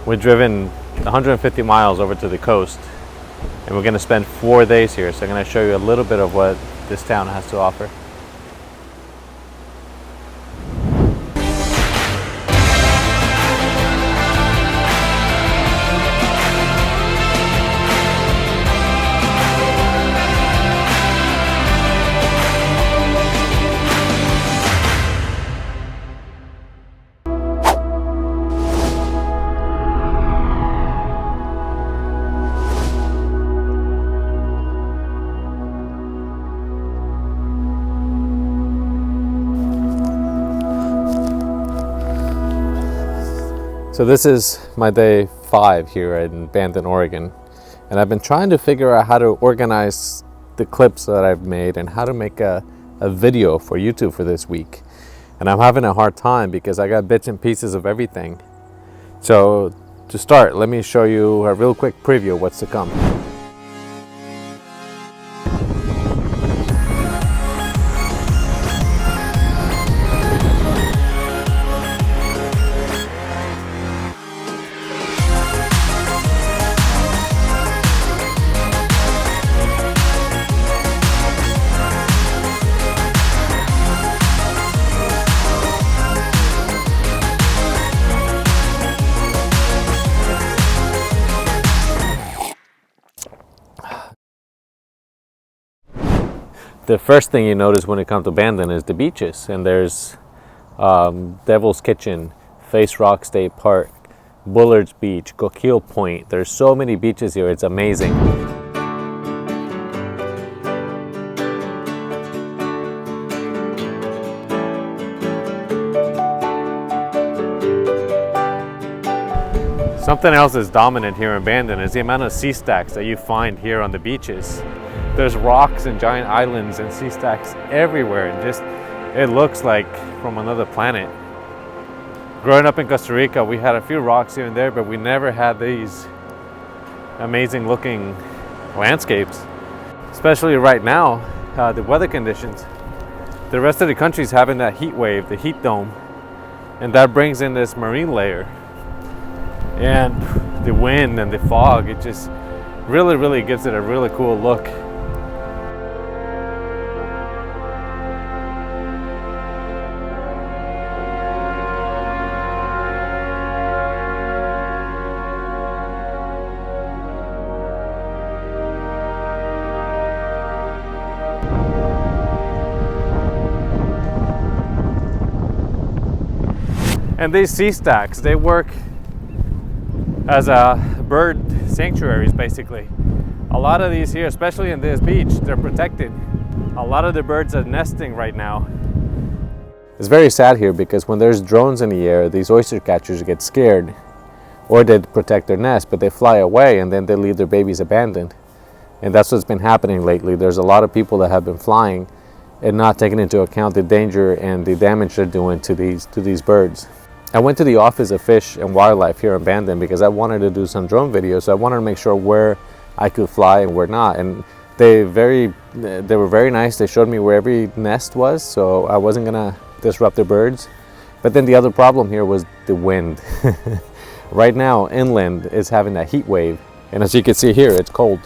We've driven 150 miles over to the coast, and we're going to spend 4 days here. So I'm going to show you a little bit of what this town has to offer. So this is my day 5 here in Bandon, Oregon, and I've been trying to figure out how to organize the clips that I've made and how to make a video for YouTube for this week. And I'm having a hard time because I got bits and pieces of everything. So to start, let me show you a real quick preview of what's to come. The first thing you notice when it comes to Bandon is the beaches, and there's Devil's Kitchen, Face Rock State Park, Wollertz Beach, Coquille Point. There's so many beaches here, it's amazing. Something else that's dominant here in Bandon is the amount of sea stacks that you find here on the beaches. There's rocks and giant islands and sea stacks everywhere, and just it looks like from another planet. Growing up in Costa Rica, we had a few rocks here and there, but we never had these amazing looking landscapes. Especially right now, the weather conditions. The rest of the country's having that heat wave, the heat dome, and that brings in this marine layer. And the wind and the fog, it just really gives it a really cool look. And these sea stacks, they work as bird sanctuaries basically. A lot of these here, especially in this beach, they're protected. A lot of the birds are nesting right now. It's very sad here because when there's drones in the air, these oyster catchers get scared, or they protect their nest, but they fly away and then they leave their babies abandoned. And that's what's been happening lately. There's a lot of people that have been flying and not taking into account the danger and the damage they're doing to these birds. I went to the Office of Fish and Wildlife here in Bandon because I wanted to do some drone videos. So I wanted to make sure where I could fly and where not. And they were very nice. They showed me where every nest was, so I wasn't gonna disrupt the birds. But then the other problem here was the wind. Right now, inland is having that heat wave, and as you can see here, it's cold.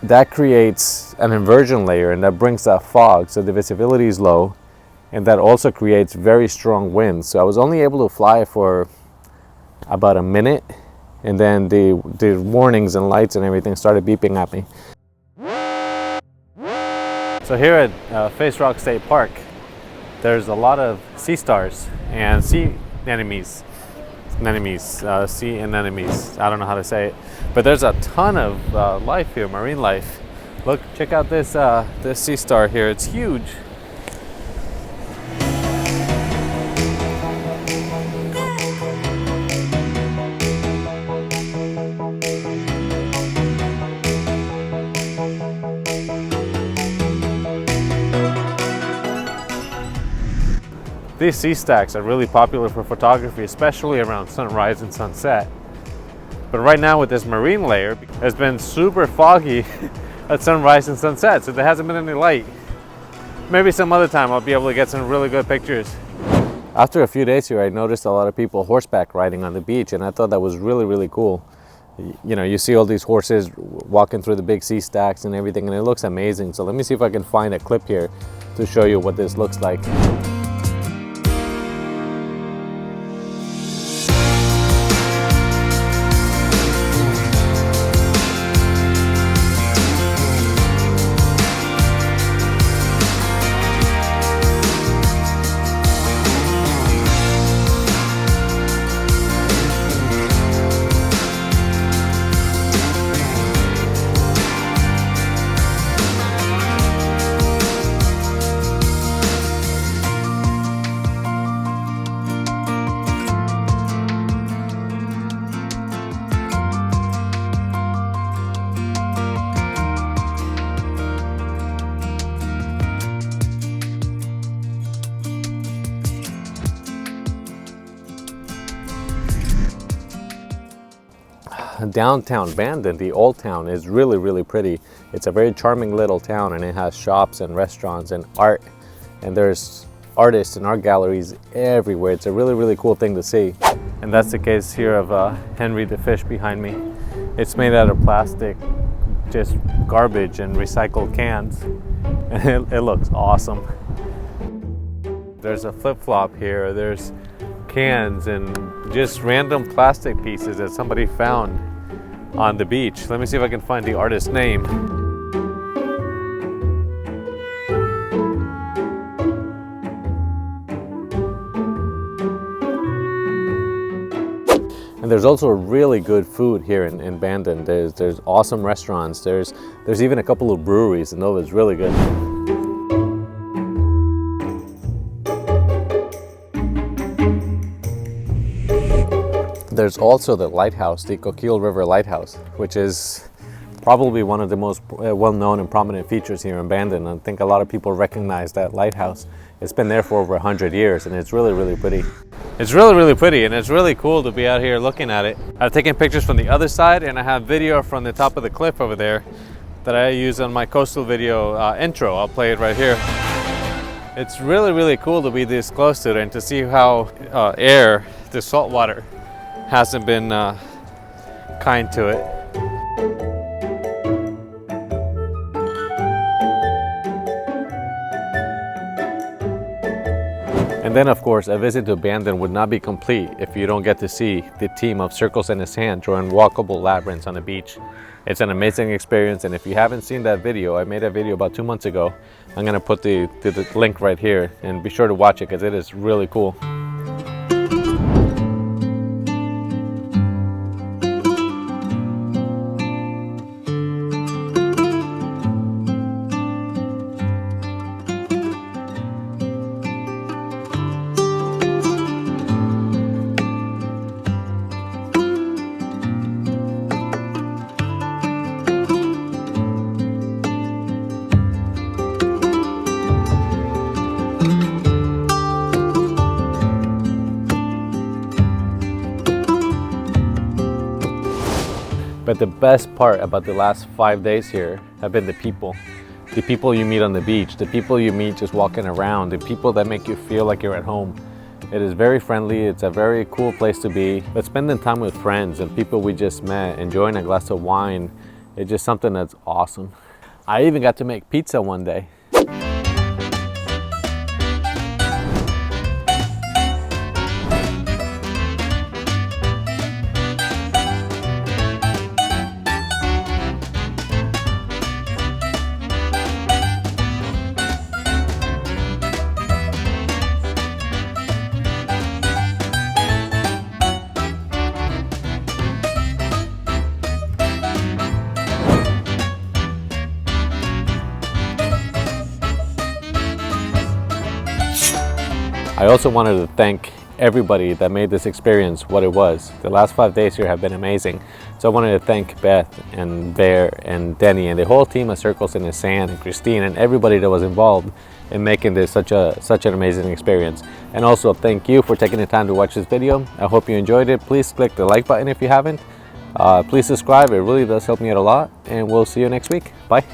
That creates an inversion layer, and that brings that fog, so the visibility is low. And that also creates very strong winds. So I was only able to fly for about a minute, and then the warnings and lights and everything started beeping at me. So here at Face Rock State Park, there's a lot of sea stars and sea anemones. Sea anemones, I don't know how to say it. But there's a ton of life here, marine life. Look, check out this sea star here, it's huge. These sea stacks are really popular for photography, especially around sunrise and sunset. But right now with this marine layer, it's been super foggy at sunrise and sunset, so there hasn't been any light. Maybe some other time I'll be able to get some really good pictures. After a few days here, I noticed a lot of people horseback riding on the beach, and I thought that was really, really cool. You know, you see all these horses walking through the big sea stacks and everything, and it looks amazing. So let me see if I can find a clip here to show you what this looks like. Downtown Bandon, the old town, is really, really pretty. It's a very charming little town, and it has shops and restaurants and art, and there's artists and art galleries everywhere. It's a really, really cool thing to see. And that's the case here of Henry the fish behind me. It's made out of plastic, just garbage and recycled cans, and it looks awesome. There's a flip-flop here, there's cans and just random plastic pieces that somebody found on the beach. Let me see if I can find the artist's name. And there's also really good food here in Bandon. There's awesome restaurants. There's even a couple of breweries, and those is really good. There's also the lighthouse, the Coquille River Lighthouse, which is probably one of the most well-known and prominent features here in Bandon. I think a lot of people recognize that lighthouse. It's been there for over 100 years, and it's really, really pretty. It's really, really pretty, and it's really cool to be out here looking at it. I've taken pictures from the other side, and I have video from the top of the cliff over there that I use on my coastal video intro. I'll play it right here. It's really, really cool to be this close to it and to see how the salt water, hasn't been kind to it. And then, of course, a visit to Bandon would not be complete if you don't get to see the team of Circles in the Sand drawing walkable labyrinths on the beach. It's an amazing experience, and if you haven't seen that video, I made a video about 2 months ago. I'm gonna put the link right here, and be sure to watch it because it is really cool. But the best part about the last 5 days here have been the people. The people you meet on the beach, the people you meet just walking around, the people that make you feel like you're at home. It is very friendly, it's a very cool place to be. But spending time with friends and people we just met, enjoying a glass of wine, it's just something that's awesome. I even got to make pizza one day. I also wanted to thank everybody that made this experience what it was. The last 5 days here have been amazing. So I wanted to thank Beth and Bear and Denny and the whole team of Circles in the Sand and Christine and everybody that was involved in making this such an amazing experience. And also thank you for taking the time to watch this video. I hope you enjoyed it. Please click the like button if you haven't. Please subscribe, it really does help me out a lot. And we'll see you next week. Bye.